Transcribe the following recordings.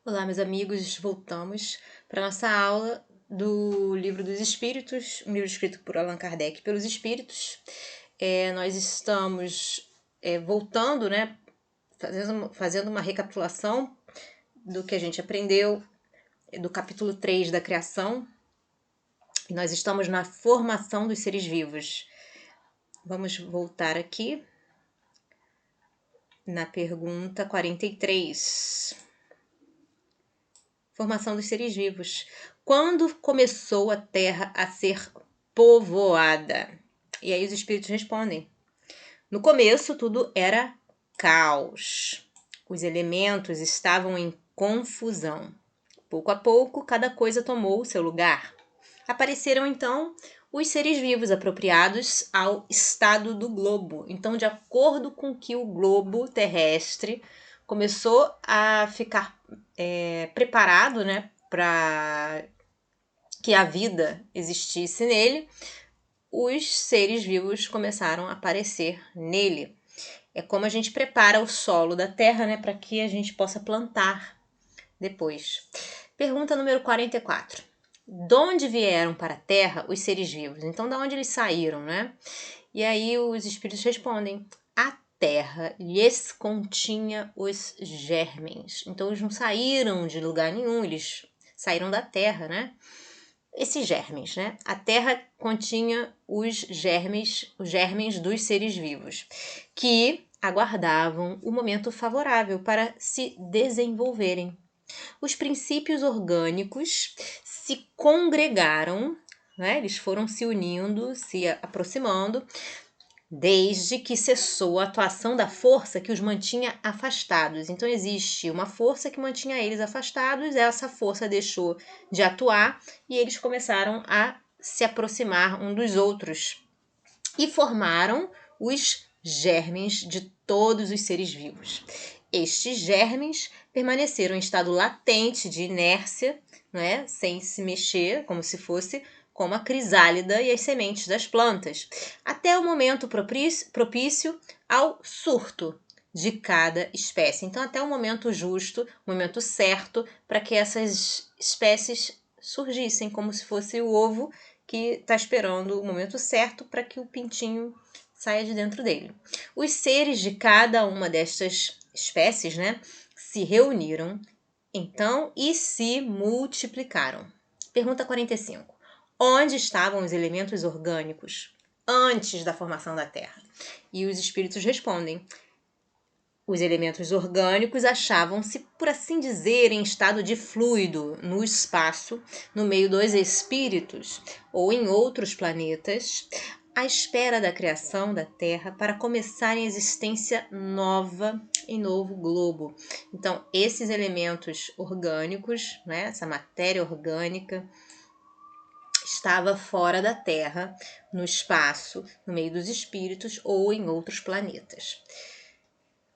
Olá, meus amigos, voltamos para nossa aula do Livro dos Espíritos, um livro escrito por Allan Kardec pelos Espíritos. Nós estamos voltando, né, fazendo uma recapitulação do que a gente aprendeu do capítulo 3 da criação, e nós estamos na formação dos seres vivos. Vamos voltar aqui na pergunta 43. Formação dos seres vivos. Quando começou a Terra a ser povoada? E aí os espíritos respondem. No começo tudo era caos. Os elementos estavam em confusão. Pouco a pouco, cada coisa tomou o seu lugar. Apareceram então os seres vivos apropriados ao estado do globo. Então, de acordo com que o globo terrestre começou a ficar preparado, né, para que a vida existisse nele, os seres vivos começaram a aparecer nele. É como a gente prepara o solo da terra, né, para que a gente possa plantar depois. Pergunta número 44. De onde vieram para a Terra os seres vivos? Então, de onde eles saíram, né? E aí os espíritos respondem: a Terra lhes continha os germens. Então, eles não saíram de lugar nenhum, eles saíram da Terra, né? Esses germens, né? A Terra continha os germens dos seres vivos, que aguardavam o momento favorável para se desenvolverem. Os princípios orgânicos se congregaram, né? Eles foram se unindo, se aproximando, desde que cessou a atuação da força que os mantinha afastados. Então, existe uma força que mantinha eles afastados, essa força deixou de atuar e eles começaram a se aproximar um dos outros e formaram os germens de todos os seres vivos. Estes germens permaneceram em estado latente de inércia, né, sem se mexer, como se fosse como a crisálida e as sementes das plantas, até o momento propício ao surto de cada espécie. Então, até o momento justo, o momento certo para que essas espécies surgissem, como se fosse o ovo que está esperando o momento certo para que o pintinho saia de dentro dele. Os seres de cada uma destas espécies, né, se reuniram, então, e se multiplicaram. Pergunta 45. Onde estavam os elementos orgânicos antes da formação da Terra? E os espíritos respondem: os elementos orgânicos achavam-se, por assim dizer, em estado de fluido no espaço, no meio dos espíritos ou em outros planetas, à espera da criação da Terra para começarem a existência nova em novo globo. Então, esses elementos orgânicos, né, essa matéria orgânica, estava fora da Terra, no espaço, no meio dos espíritos ou em outros planetas.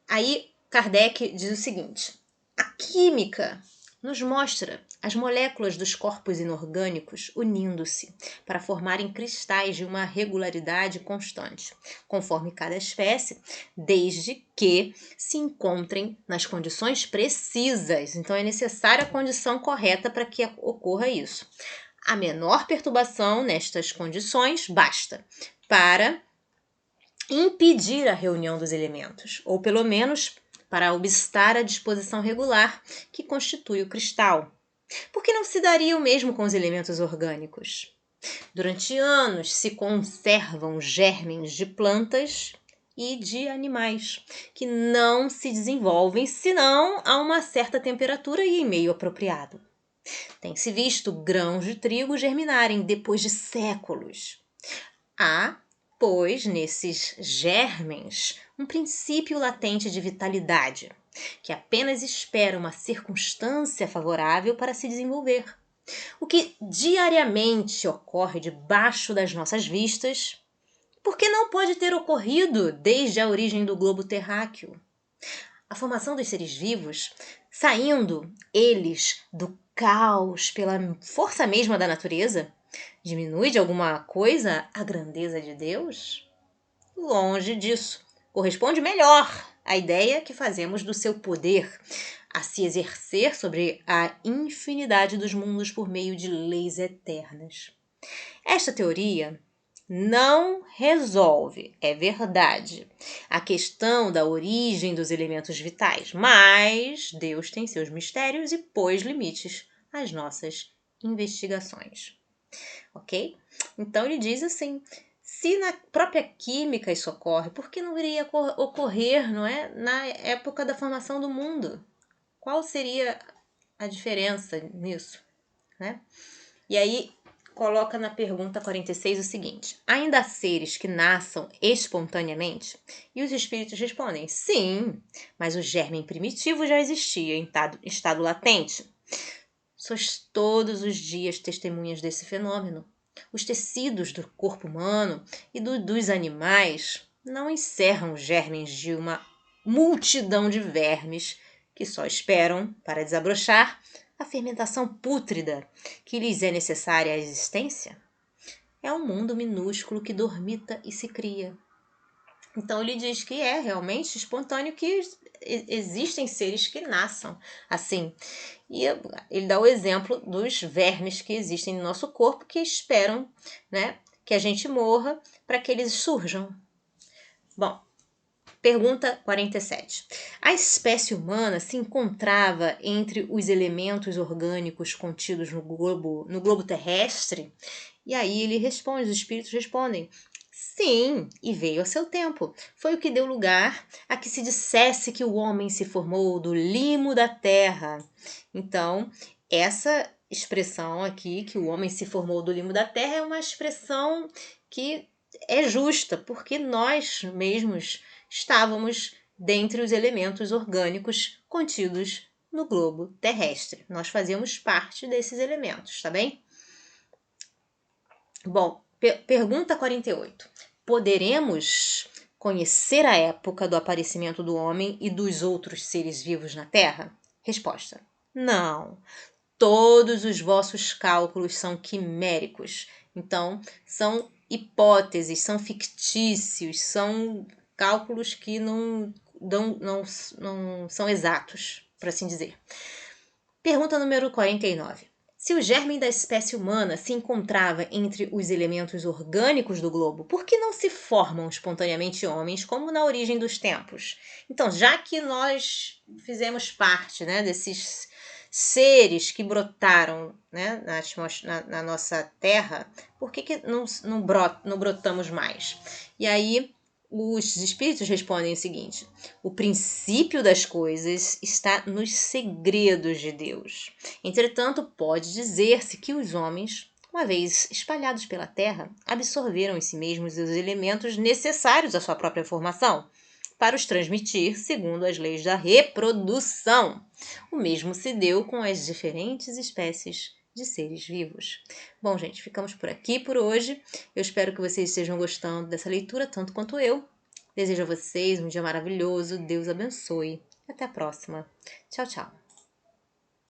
Aí Kardec diz o seguinte: a química nos mostra as moléculas dos corpos inorgânicos unindo-se para formarem cristais de uma regularidade constante, conforme cada espécie, desde que se encontrem nas condições precisas. Então é necessária a condição correta para que ocorra isso. A menor perturbação nestas condições basta para impedir a reunião dos elementos, ou pelo menos para obstar a disposição regular que constitui o cristal. Por que não se daria o mesmo com os elementos orgânicos? Durante anos se conservam germens de plantas e de animais, que não se desenvolvem senão a uma certa temperatura e em meio apropriado. Tem-se visto grãos de trigo germinarem depois de séculos. Há, pois, nesses germens, um princípio latente de vitalidade, que apenas espera uma circunstância favorável para se desenvolver. O que diariamente ocorre debaixo das nossas vistas, por que não pode ter ocorrido desde a origem do globo terráqueo? A formação dos seres vivos, saindo eles do caos pela força mesma da natureza, diminui de alguma coisa a grandeza de Deus? Longe disso. Corresponde melhor à ideia que fazemos do seu poder, a se exercer sobre a infinidade dos mundos por meio de leis eternas. Esta teoria não resolve, é verdade, a questão da origem dos elementos vitais, mas Deus tem seus mistérios e pôs limites às nossas investigações. Ok? Então ele diz assim: se na própria química isso ocorre, por que não iria ocorrer, não é, na época da formação do mundo? Qual seria a diferença nisso, né? E aí coloca na pergunta 46 o seguinte: ainda há seres que nasçam espontaneamente? E os espíritos respondem: sim, mas o germe primitivo já existia em estado latente. Sois todos os dias testemunhas desse fenômeno. Os tecidos do corpo humano e dos animais não encerram os germes de uma multidão de vermes que só esperam, para desabrochar, a fermentação pútrida que lhes é necessária à existência. É um mundo minúsculo que dormita e se cria. Então ele diz que é realmente espontâneo, que existem seres que nasçam assim. E ele dá o exemplo dos vermes que existem no nosso corpo, que esperam, né, que a gente morra para que eles surjam. Bom, pergunta 47. A espécie humana se encontrava entre os elementos orgânicos contidos no globo terrestre? E aí ele responde, os espíritos respondem: sim, e veio a seu tempo. Foi o que deu lugar a que se dissesse que o homem se formou do limo da terra. Então, essa expressão aqui, que o homem se formou do limo da terra, é uma expressão que é justa, porque nós mesmos estávamos dentre os elementos orgânicos contidos no globo terrestre. Nós fazíamos parte desses elementos, tá bem? Bom, pergunta 48. Poderemos conhecer a época do aparecimento do homem e dos outros seres vivos na Terra? Resposta: não. Todos os vossos cálculos são quiméricos. Então, são hipóteses, são fictícios, são cálculos que não são exatos, por assim dizer. Pergunta número 49. Se o germe da espécie humana se encontrava entre os elementos orgânicos do globo, por que não se formam espontaneamente homens como na origem dos tempos? Então, já que nós fizemos parte, né, desses seres que brotaram, né, na nossa terra, por que não brotamos mais? E aí os espíritos respondem o seguinte: o princípio das coisas está nos segredos de Deus. Entretanto, pode dizer-se que os homens, uma vez espalhados pela terra, absorveram em si mesmos os elementos necessários à sua própria formação, para os transmitir segundo as leis da reprodução. O mesmo se deu com as diferentes espécies de seres vivos. Bom, gente, ficamos por aqui por hoje. Eu espero que vocês estejam gostando dessa leitura tanto quanto eu. Desejo a vocês um dia maravilhoso. Deus abençoe. Até a próxima. Tchau, tchau.